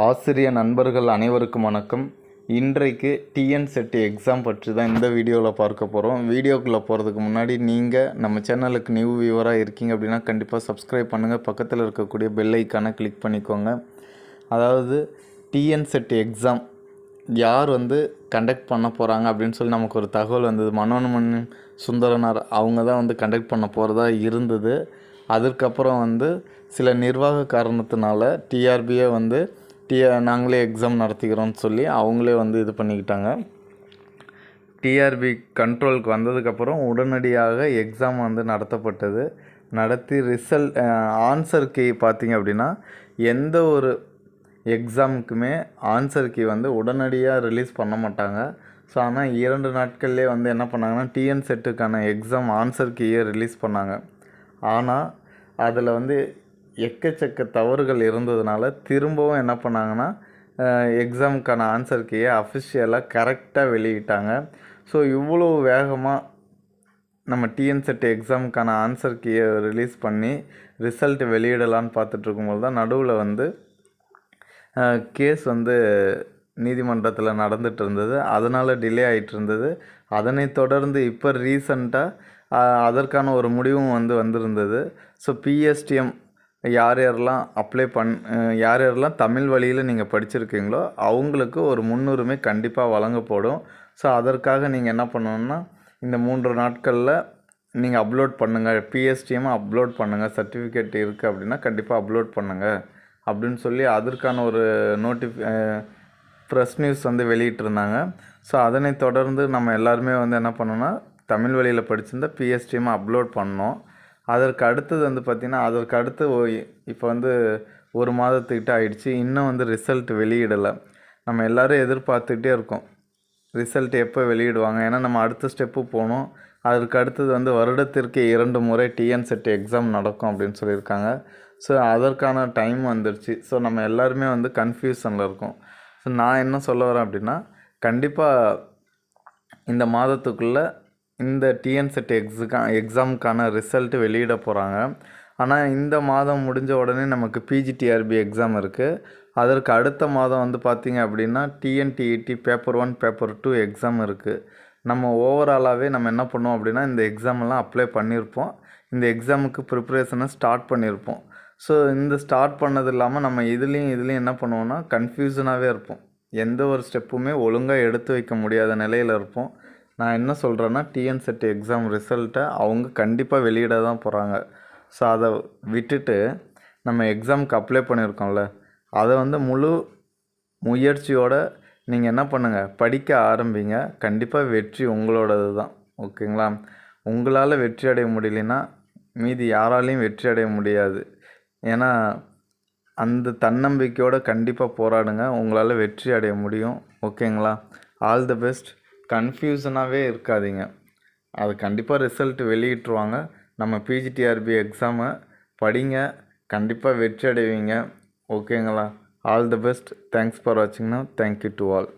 ஆசிரிய நண்பர்கள் அனைவருக்கும் வணக்கம். இன்றைக்கு டிஎன்செட் எக்ஸாம் பற்றி தான் இந்த வீடியோவில் பார்க்க போகிறோம். வீடியோக்குள்ளே போகிறதுக்கு முன்னாடி நீங்கள் நம்ம சேனலுக்கு நியூ வியூவராக இருக்கீங்க அப்படின்னா கண்டிப்பாக சப்ஸ்கிரைப் பண்ணுங்கள். பக்கத்தில் இருக்கக்கூடிய பெல் ஐக்கானை கிளிக் பண்ணிக்கோங்க. அதாவது டிஎன்செட் எக்ஸாம் யார் கண்டக்ட் பண்ண போகிறாங்க அப்படின்னு சொல்லி நமக்கு ஒரு தகவல் வந்தது. மனோன்மணி சுந்தரனார் அவங்க தான் கண்டக்ட் பண்ண போகிறதா இருந்தது. அதுக்கப்புறம் சில நிர்வாக காரணத்தினால டிஆர்பியை நாங்களே எக்ஸாம் நடத்திக்கிறோன்னு சொல்லி அவங்களே இது பண்ணிக்கிட்டாங்க. டிஆர்பி கண்ட்ரோலுக்கு வந்ததுக்கப்புறம் உடனடியாக எக்ஸாம் நடத்தப்பட்டது. நடத்தி ரிசல்ட் ஆன்சர் கீ பார்த்திங்க அப்படின்னா எந்த ஒரு எக்ஸாமுக்குமே ஆன்சர் கீ உடனடியாக ரிலீஸ் பண்ண மாட்டாங்க. ஸோ ஆனால் 2 நாட்கள்லேயே என்ன பண்ணாங்கன்னா டிஎன்செட்டுக்கான எக்ஸாம் ஆன்சர் கீயை ரிலீஸ் பண்ணாங்க. ஆனால் அதில் எக்கச்சக்க தவறுகள் இருந்ததுனால திரும்பவும் என்ன பண்ணாங்கன்னா எக்ஸாமுக்கான ஆன்சர் கீயை அஃபிஷியலாக கரெக்டாக வெளியிட்டாங்க. ஸோ இவ்வளோ வேகமாக நம்ம டிஎன்செட் எக்ஸாமுக்கான ஆன்சர் கீயை ரிலீஸ் பண்ணி ரிசல்ட் வெளியிடலான்னு பார்த்துட்ருக்கும்போது தான் நடுவில் கேஸ் நீதிமன்றத்தில் நடந்துகிட்டு இருந்தது. அதனால் டிலே ஆகிட்டு இருந்தது. அதனை தொடர்ந்து இப்போ ரீசண்டாக அதற்கான ஒரு முடிவும் வந்திருந்தது. ஸோ பிஎஸ்டிஎம் யார் யாரெல்லாம் தமிழ் வழியில் நீங்கள் படிச்சிருக்கீங்களோ அவங்களுக்கு ஒரு முன்னுரிமை கண்டிப்பாக வழங்கப்படும். ஸோ அதற்காக நீங்கள் என்ன பண்ணணுன்னா இந்த 3 நாட்களில் நீங்கள் அப்லோட் பண்ணுங்கள், பிஎஸ்டிஎம்மை அப்லோட் பண்ணுங்கள். சர்டிஃபிகேட் இருக்குது அப்படின்னா கண்டிப்பாக அப்லோட் பண்ணுங்கள் அப்படின்னு சொல்லி அதற்கான ஒரு ப்ரெஸ் நியூஸ் வெளியிட்டிருந்தாங்க. ஸோ அதனை தொடர்ந்து நம்ம எல்லாருமே என்ன பண்ணோன்னா தமிழ் வழியில் படிச்சிருந்தால் பிஎஸ்டிஎம்மை அப்லோட் பண்ணோம். அதற்கு அடுத்தது பார்த்திங்கன்னா அதற்கு அடுத்து இப்போ 1 மாதத்துக்கிட்ட ஆயிடுச்சு. இன்னும் ரிசல்ட் வெளியிடலை. நம்ம எல்லோரும் எதிர்பார்த்துக்கிட்டே இருக்கோம் ரிசல்ட் எப்போ வெளியிடுவாங்க. ஏன்னா நம்ம அடுத்த ஸ்டெப்பு போகணும். அதற்கு அடுத்தது வருடத்திற்கு 2 முறை டிஎன்செட் எக்ஸாம் நடக்கும் அப்படின்னு சொல்லியிருக்காங்க. ஸோ அதற்கான டைம் வந்துடுச்சு. ஸோ நம்ம எல்லாருமே கன்ஃபியூஷனில் இருக்கோம். ஸோ நான் என்ன சொல்ல வரேன் அப்படின்னா கண்டிப்பாக இந்த மாதத்துக்குள்ளே இந்த டிஎன்செட் எக்ஸாமுக்கான ரிசல்ட்டு வெளியிட போகிறாங்க. ஆனால் இந்த மாதம் முடிஞ்ச உடனே நமக்கு பிஜிடிஆர்பி எக்ஸாம் இருக்குது. அதற்கு அடுத்த மாதம் பார்த்திங்க அப்படின்னா டிஎன்டிஇடி பேப்பர் 1 பேப்பர் 2 எக்ஸாம் இருக்குது. நம்ம ஓவராலாகவே நம்ம என்ன பண்ணுவோம் அப்படின்னா இந்த எக்ஸாமெல்லாம் அப்ளை பண்ணியிருப்போம். இந்த எக்ஸாமுக்கு ப்ரிப்ரேஷனை ஸ்டார்ட் பண்ணியிருப்போம். ஸோ இந்த ஸ்டார்ட் பண்ணது இல்லாமல் நம்ம இதுலேயும் என்ன பண்ணுவோன்னா கன்ஃபியூஷனாகவே இருப்போம். எந்த ஒரு ஸ்டெப்புமே ஒழுங்காக எடுத்து வைக்க முடியாத நிலையில் இருப்போம். நான் என்ன சொல்கிறேன்னா டிஎன்செட் எக்ஸாம் ரிசல்ட்டை அவங்க கண்டிப்பாக வெளியிட தான் போகிறாங்க. ஸோ அதை விட்டுட்டு நம்ம எக்ஸாமுக்கு அப்ளை பண்ணியிருக்கோம்ல அதை முழு முயற்சியோடு நீங்கள் என்ன பண்ணுங்கள், படிக்க ஆரம்பிங்க. கண்டிப்பாக வெற்றி உங்களோடது தான். ஓகேங்களா? உங்களால் வெற்றி அடைய முடியலன்னா மீதி யாராலையும் வெற்றி அடைய முடியாது. ஏன்னா அந்த தன்னம்பிக்கையோடு கண்டிப்பாக போராடுங்க. உங்களால் வெற்றி அடைய முடியும். ஓகேங்களா? All the best. கன்ஃபியூஷனாகவே இருக்காதீங்க. அது கண்டிப்பாக ரிசல்ட் வெளியிட்டுருவாங்க. நம்ம பிஜிடிஆர்பி எக்ஸாமை படிங்க. கண்டிப்பாக வெற்றி அடைவீங்க. ஓகேங்களா? All the best. Thanks for வாட்சிங்னா. Thank you to all.